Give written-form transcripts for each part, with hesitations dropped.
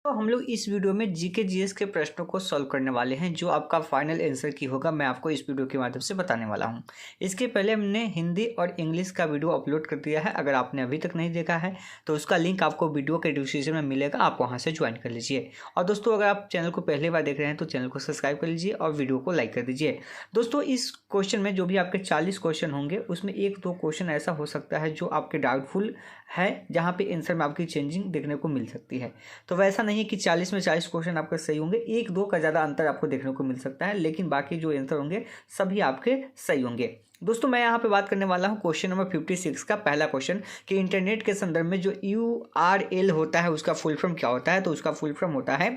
तो हम लोग इस वीडियो में जीके जीएस के प्रश्नों को सॉल्व करने वाले हैं, जो आपका फाइनल आंसर की होगा मैं आपको इस वीडियो के माध्यम से बताने वाला हूं। इसके पहले हमने हिंदी और इंग्लिश का वीडियो अपलोड कर दिया है। अगर आपने अभी तक नहीं देखा है तो उसका लिंक आपको वीडियो के डिस्क्रिप्शन में मिलेगा, आप वहाँ से ज्वाइन कर लीजिए। और दोस्तों, अगर आप चैनल को पहली बार देख रहे हैं तो चैनल को सब्सक्राइब कर लीजिए और वीडियो को लाइक कर दीजिए। दोस्तों, इस क्वेश्चन में जो भी आपके 40 क्वेश्चन होंगे उसमें एक दो क्वेश्चन ऐसा हो सकता है जो आपके डाउटफुल है, जहाँ पे आंसर में आपकी चेंजिंग देखने को मिल सकती है। तो वैसा नहीं है कि 40 में 40 क्वेश्चन आपके सही होंगे, एक दो का ज़्यादा अंतर आपको देखने को मिल सकता है, लेकिन बाकी जो आंसर होंगे सभी आपके सही होंगे। दोस्तों, मैं यहाँ पे बात करने वाला हूँ क्वेश्चन नंबर 56 का पहला क्वेश्चन कि इंटरनेट के संदर्भ में जो URL होता है उसका फुल फॉर्म क्या होता है। तो उसका फुल फॉर्म होता है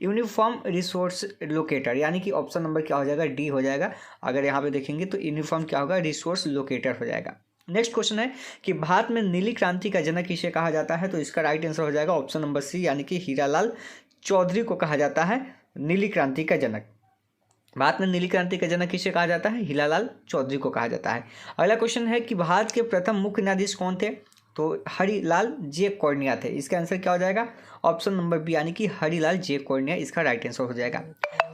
यूनिफॉर्म रिसोर्स लोकेटर, यानी कि ऑप्शन नंबर क्या हो जाएगा, डी हो जाएगा। अगर यहाँ पे देखेंगे तो यूनिफॉर्म क्या होगा, रिसोर्स लोकेटर हो जाएगा। नेक्स्ट क्वेश्चन है कि भारत में नीली क्रांति का जनक किसे कहा जाता है। तो इसका राइट आंसर हो जाएगा ऑप्शन नंबर सी, यानी कि हीरालाल चौधरी को कहा जाता है नीली क्रांति का जनक। भारत में नीली क्रांति का जनक किसे कहा जाता है, हीरालाल चौधरी को कहा जाता है। अगला क्वेश्चन है कि भारत के प्रथम मुख्य न्यायाधीश कौन थे। तो हरिलाल जे कौर्निया थे। इसका आंसर क्या हो जाएगा, ऑप्शन नंबर बी, यानी कि हरिलाल जे कौर्निया इसका राइट आंसर हो जाएगा।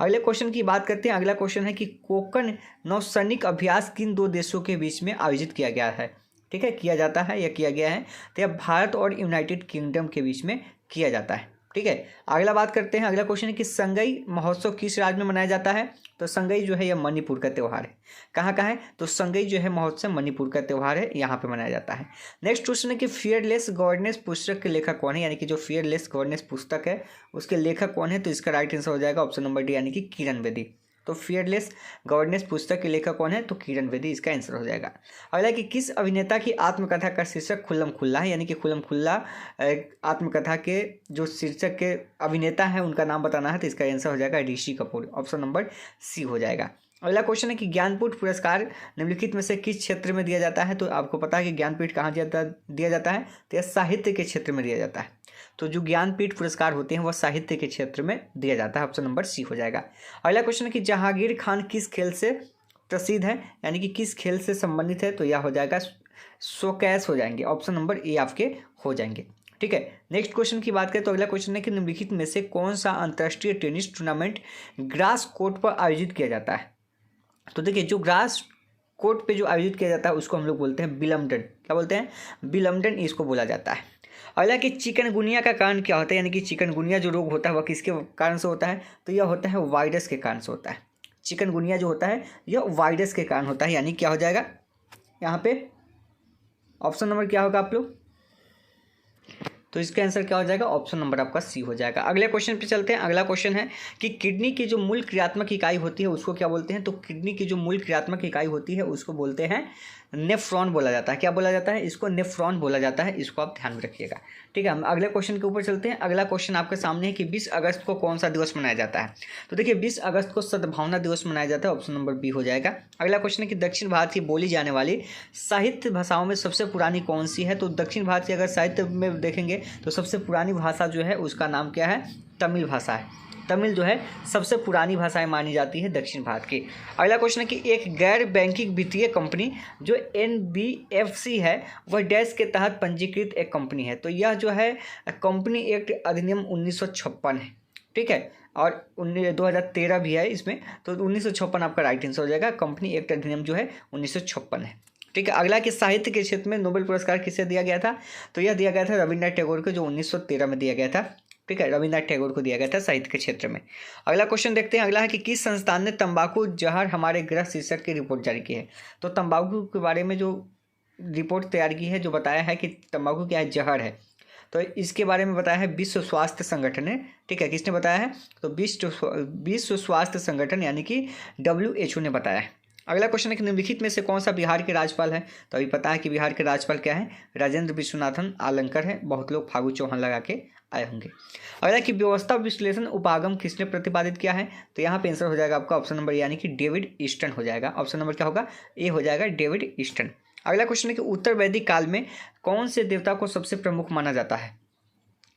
अगले क्वेश्चन की बात करते हैं। अगला क्वेश्चन है कि कोंकण नौसैनिक अभ्यास किन दो देशों के बीच में आयोजित किया गया है। ठीक है, किया जाता है या किया गया है, तो यह भारत और यूनाइटेड किंगडम के बीच में किया जाता है। ठीक है, अगला बात करते हैं। अगला क्वेश्चन है कि संगई महोत्सव किस राज्य में मनाया जाता है। तो संगई जो है यह मणिपुर का त्यौहार है। कहाँ का है, तो संगई जो है महोत्सव मणिपुर का त्यौहार है, यहाँ पे मनाया जाता है। नेक्स्ट क्वेश्चन है कि फियरलेस गवर्नेंस पुस्तक के लेखक कौन है, यानी कि जो फियरलेस गवर्नेंस पुस्तक है उसके लेखक कौन है। तो इसका राइट आंसर हो जाएगा ऑप्शन नंबर डी, यानी कि किरण बेदी। तो फियरलेस गवर्नेंस पुस्तक के लेखक कौन है, तो किरण बेदी इसका आंसर हो जाएगा। अगला कि किस अभिनेता की आत्मकथा का शीर्षक खुल्लम खुल्ला है, यानी कि खुल्लम खुल्ला आत्मकथा के जो शीर्षक के अभिनेता है उनका नाम बताना है। तो इसका आंसर हो जाएगा Rishi Kapoor, option number C हो जाएगा। अगला क्वेश्चन है कि ज्ञानपीठ पुरस्कार निम्नलिखित में से किस क्षेत्र में दिया जाता है। तो आपको पता है कि ज्ञानपीठ कहाँ दिया जाता है, तो यह साहित्य के क्षेत्र में दिया जाता है। तो जो ज्ञानपीठ पुरस्कार होते हैं वह साहित्य के क्षेत्र में दिया जाता है, ऑप्शन नंबर सी हो जाएगा। अगला क्वेश्चन है कि जहांगीर खान किस खेल से प्रसिद्ध है, यानी कि किस खेल से संबंधित है। तो यह हो जाएगा शोकैश हो जाएंगे, ऑप्शन नंबर ए आपके हो जाएंगे। ठीक है, नेक्स्ट क्वेश्चन की बात करें तो अगला क्वेश्चन है कि निम्नलिखित में से कौन सा अंतर्राष्ट्रीय टेनिस टूर्नामेंट ग्रास कोर्ट पर आयोजित किया जाता है। तो देखिए, जो ग्रास कोर्ट पे जो आयोजित किया जाता है उसको हम लोग बोलते हैं विलम्बडन। क्या बोलते हैं, विलम्बडन इसको बोला जाता है। अगला कि चिकनगुनिया का कारण क्या होता है, यानी कि चिकनगुनिया जो रोग होता है वह किसके कारण से होता है। तो यह होता है वायरस के कारण से होता है। चिकनगुनिया जो होता है यह वायरस के कारण होता है, यानी क्या हो जाएगा यहाँ पे ऑप्शन नंबर क्या होगा आप लोग, तो इसका आंसर क्या हो जाएगा, ऑप्शन नंबर आपका सी हो जाएगा। अगले क्वेश्चन पे चलते हैं। अगला क्वेश्चन है कि किडनी की जो मूल क्रियात्मक इकाई होती है उसको क्या बोलते हैं। तो किडनी की जो मूल क्रियात्मक इकाई होती है उसको बोलते हैं नेफ्रॉन बोला जाता है। क्या बोला जाता है, इसको नेफ्रॉन बोला जाता है, इसको आप ध्यान में रखिएगा। ठीक है, हम अगले क्वेश्चन के ऊपर चलते हैं। अगला क्वेश्चन आपके सामने है कि 20 अगस्त को कौन सा दिवस मनाया जाता है। तो देखिए, 20 अगस्त को सद्भावना दिवस मनाया जाता है, ऑप्शन नंबर बी हो जाएगा। अगला क्वेश्चन है कि दक्षिण भारत की बोली जाने वाली साहित्य भाषाओं में सबसे पुरानी कौन सी है। तो दक्षिण भारत की अगर साहित्य में देखेंगे तो सबसे पुरानी भाषा जो है उसका नाम क्या है, तमिल भाषा है। तमिल जो है सबसे पुरानी भाषाएं मानी जाती है दक्षिण भारत की। अगला क्वेश्चन है कि एक गैर बैंकिंग वित्तीय कंपनी जो NBFC है वह डैश के तहत पंजीकृत एक कंपनी है। तो यह जो है कंपनी एक्ट अधिनियम 1956 है। ठीक है, और 2013 भी है इसमें, तो 1956 आपका राइट आंसर हो जाएगा। कंपनी एक्ट अधिनियम जो है 1956 है। ठीक है, अगला कि साहित्य के क्षेत्र में नोबेल पुरस्कार किसे दिया गया था। तो यह दिया गया था रविन्द्रनाथ टैगोर को, जो 1913 में दिया गया था। ठीक है, रविन्द्रनाथ टैगोर को दिया गया था साहित्य के क्षेत्र में। अगला क्वेश्चन देखते हैं। अगला है कि किस संस्थान ने तंबाकू जहर हमारे ग्रह शीर्षक की रिपोर्ट जारी की है। तो तंबाकू के बारे में जो रिपोर्ट तैयार की है, जो बताया है कि तंबाकू क्या है, जहर है, तो इसके बारे में बताया है विश्व स्वास्थ्य संगठन ने। ठीक है, किसने बताया है, तो विश्व स्वास्थ्य संगठन यानी कि WHO ने बताया है। अगला क्वेश्चन है कि निम्नलिखित में से कौन सा बिहार के राज्यपाल है। तो अभी पता है कि बिहार के राज्यपाल क्या है, राजेंद्र विश्वनाथन आलंकर है। बहुत लोग फागू चौहान लगा के आए होंगे। अगला कि व्यवस्था विश्लेषण उपागम किसने प्रतिपादित किया है। तो यहाँ पे आंसर हो जाएगा आपका ऑप्शन नंबर, यानी कि डेविड ईस्टन हो जाएगा। ऑप्शन नंबर क्या होगा, ए हो जाएगा, डेविड ईस्टन। अगला क्वेश्चन है कि उत्तर वैदिक काल में कौन से देवता को सबसे प्रमुख माना जाता है।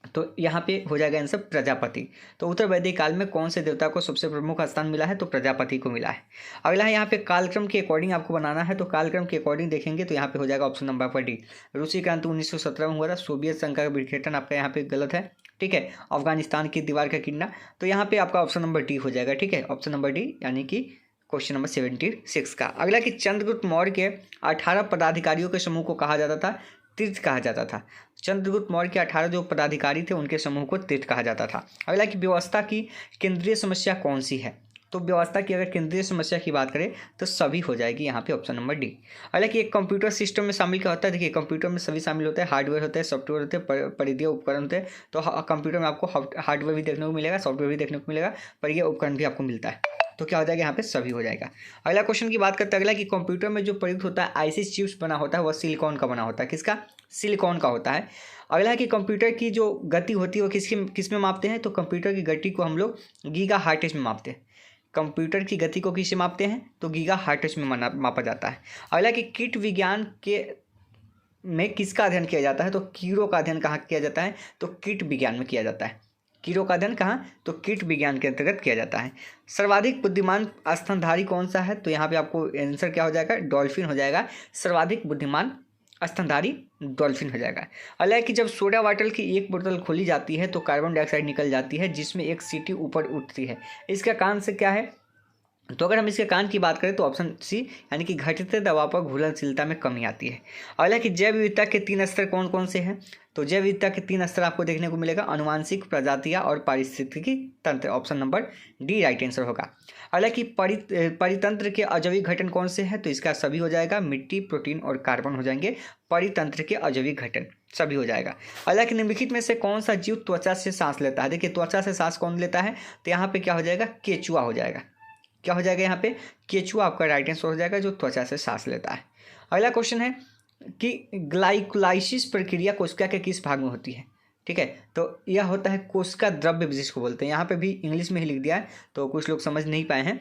तो यहाँ पे हो जाएगा आंसर प्रजापति। तो उत्तर वैदिक काल में कौन से देवता को सबसे प्रमुख स्थान मिला है, तो प्रजापति को मिला है। अगला है यहाँ पे कालक्रम के अकॉर्डिंग आपको बनाना है। तो कालक्रम के अकॉर्डिंग देखेंगे तो यहाँ पे हो जाएगा ऑप्शन नंबर पर डी। रूसी क्रांति 1917 में हुआ था। सोवियत संघ का विघटन आपका यहाँ पे गलत है। ठीक है, अफगानिस्तान की दीवार का गिरना। तो यहाँ पे आपका ऑप्शन नंबर डी हो जाएगा। ठीक है, ऑप्शन नंबर डी यानी कि क्वेश्चन नंबर 76 का। अगला कि चंद्रगुप्त मौर्य के 18 पदाधिकारियों के समूह को कहा जाता था तीर्थ कहा जाता था। चंद्रगुप्त मौर्य के 18 जो पदाधिकारी थे उनके समूह को तीर्थ कहा जाता था। अगला कि व्यवस्था की केंद्रीय समस्या कौन सी है? तो व्यवस्था की अगर केंद्रीय समस्या की बात करें तो सभी हो जाएगी यहाँ पे ऑप्शन नंबर डी। हालांकि एक कंप्यूटर सिस्टम में शामिल क्या होता है? देखिए, कंप्यूटर में सभी शामिल होते हैं, हार्डवेयर होते हैं, सॉफ्टवेयर होते हैं, परिधीय उपकरण होते हैं। तो कंप्यूटर में आपको हार्डवेयर भी देखने को मिलेगा, सॉफ्टवेयर भी देखने को मिलेगा, परिधीय उपकरण भी आपको मिलता है। तो क्या हो जाएगा यहाँ पे? सभी हो जाएगा। अगला क्वेश्चन की बात करते हैं। अगला कि कंप्यूटर में जो प्रयुक्त होता है आईसी चिप्स बना होता है वह सिलिकॉन का बना होता है। किसका? सिलिकॉन का होता है। अगला है कि कंप्यूटर की जो गति होती है वो किस में मापते हैं? तो कंप्यूटर की गति को हम लोग गीगा हार्ट्ज में मापते हैं। कंप्यूटर की गति को किससे मापते हैं? तो गीगा हार्ट्ज में मापा जाता है। अगला कि कीट विज्ञान के में किसका अध्ययन किया जाता है? तो कीड़ों का अध्ययन कहाँ किया जाता है? तो कीट विज्ञान में किया जाता है। कीड़ों का अध्ययन कहाँ? तो कीट विज्ञान के अंतर्गत किया जाता है। सर्वाधिक बुद्धिमान स्तनधारी कौन सा है? तो यहाँ पे आपको आंसर क्या हो जाएगा? डॉल्फिन हो जाएगा। सर्वाधिक बुद्धिमान स्तनधारी डॉल्फिन हो जाएगा। अगला कि जब सोडा वाटर की एक बोतल खोली जाती है तो कार्बन डाइऑक्साइड निकल जाती है जिसमें एक सीटी ऊपर उठती है। इसका कारण से क्या है? तो अगर हम इसके कारण की बात करें तो ऑप्शन सी यानी कि घटते दबाव पर घुलनशीलता में कमी आती है। अगला कि जैव विविधता के 3 स्तर कौन कौन से हैं? तो जैव विविधता के 3 स्तर आपको देखने को मिलेगा, अनुवांशिक, प्रजातियां और पारिस्थितिकी तंत्र। Option number D right answer होगा। अगला कि परितंत्र के अजैविक घटन कौन से हैं? तो इसका सभी हो जाएगा, मिट्टी, प्रोटीन और कार्बन हो जाएंगे परितंत्र के अजैविक घटन, सभी हो जाएगा। अगला कि निम्नलिखित में से कौन सा जीव त्वचा से सांस लेता है? देखिए, त्वचा से सांस कौन लेता है? तो यहाँ पे क्या हो जाएगा? केचुआ हो जाएगा। क्या हो जाएगा यहाँ पे? केचुआ आपका राइट आंसर हो जाएगा जो त्वचा से सांस लेता है। अगला क्वेश्चन है कि ग्लाइकोलाइसिस प्रक्रिया कोशिका के किस भाग में होती है? ठीक है, तो यह होता है कोशिका द्रव्य जिसको बोलते हैं। यहाँ पे भी इंग्लिश में ही लिख दिया है तो कुछ लोग समझ नहीं पाए हैं।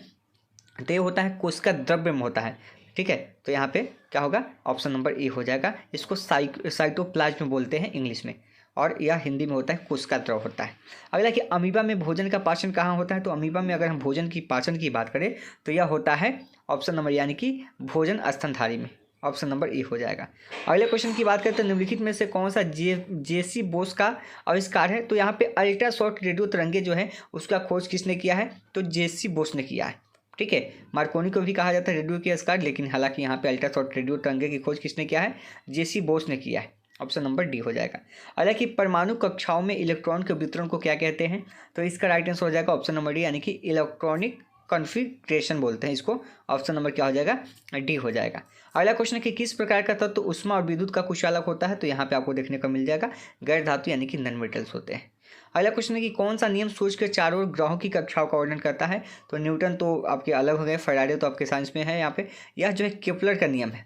तो ये होता है कोशिका द्रव्य में होता है। ठीक है, तो यहाँ पे क्या होगा? ऑप्शन नंबर ए हो जाएगा। इसको साइटोप्लाज्म बोलते हैं इंग्लिश में, और यह हिंदी में होता है कोशिका द्रव होता है। अगला कि अमीबा में भोजन का पाचन कहाँ होता है? तो अमीबा में अगर हम भोजन की पाचन की बात करें तो यह होता है ऑप्शन नंबर यानी कि भोजन स्तनधारी में। ऑप्शन नंबर ए हो जाएगा। अगले क्वेश्चन की बात करते हैं, निम्नलिखित में से कौन सा जेसी बोस का आविष्कार है? तो यहाँ पे अल्ट्रा शॉर्ट रेडियो तरंगे जो है उसका खोज किसने किया है? तो जेसी बोस ने किया है। ठीक है, मार्कोनी को भी कहा जाता है रेडियो के आविष्कार, लेकिन हालांकि यहाँ पे अल्ट्रा शॉर्ट रेडियो तरंगे की खोज किसने किया है? जेसी बोस ने किया है। ऑप्शन नंबर डी हो जाएगा। हालांकि परमाणु कक्षाओं में इलेक्ट्रॉन के वितरण को क्या कहते हैं? तो इसका राइट आंसर हो जाएगा ऑप्शन नंबर डी यानी कि इलेक्ट्रॉनिक कॉन्फिगरेशन बोलते हैं इसको। ऑप्शन नंबर क्या हो जाएगा? डी हो जाएगा। अगला क्वेश्चन है कि किस प्रकार का तत्व उष्मा और विद्युत का कुचालक होता है? तो यहाँ पे आपको देखने को मिल जाएगा गैर धातु यानी कि नॉन मेटल्स होते हैं। अगला क्वेश्चन है कि कौन सा नियम सूर्य के चारों ओर ग्रहों की कक्षाओं का वर्णन करता है? तो न्यूटन तो आपके अलग हो गए, फैराडे तो आपके साइंस में है। यहाँ पे यह जो है केपलर का नियम है,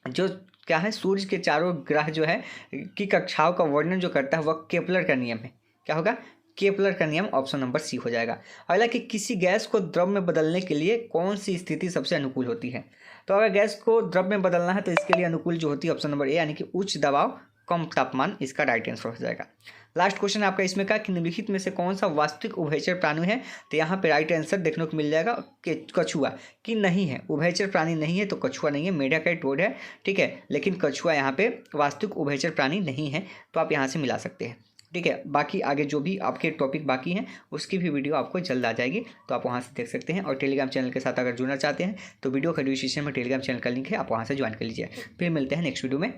जो क्या है सूर्य के चारों ग्रह जो है की कक्षाओं का वर्णन जो करता है वह केपलर का नियम है। क्या होगा? केपलर का नियम। ऑप्शन नंबर सी हो जाएगा। अगला कि किसी गैस को द्रव में बदलने के लिए कौन सी स्थिति सबसे अनुकूल होती है? तो अगर गैस को द्रव में बदलना है तो इसके लिए अनुकूल जो होती है ऑप्शन नंबर ए यानी कि उच्च दबाव कम तापमान, इसका राइट आंसर हो जाएगा। लास्ट क्वेश्चन है आपका इसमें का कि निम्नलिखित में से कौन सा वास्तविक उभयचर प्राणी है? तो यहाँ पे राइट आंसर देखने को मिल जाएगा कछुआ, कि नहीं है, उभयचर प्राणी नहीं है तो कछुआ नहीं है, मेढक टोड है। ठीक है, लेकिन कछुआ यहाँ पे वास्तविक उभयचर प्राणी नहीं है, तो आप यहाँ से मिला सकते हैं। ठीक है, बाकी आगे जो भी आपके टॉपिक बाकी हैं उसकी भी वीडियो आपको जल्द आ जाएगी, तो आप वहाँ से देख सकते हैं। और टेलीग्राम चैनल के साथ अगर जुड़ना चाहते हैं तो वीडियो का डिस्क्रिप्शन में टेलीग्राम चैनल का लिंक है, आप वहाँ से ज्वाइन कर लीजिए। फिर मिलते हैं नेक्स्ट वीडियो में।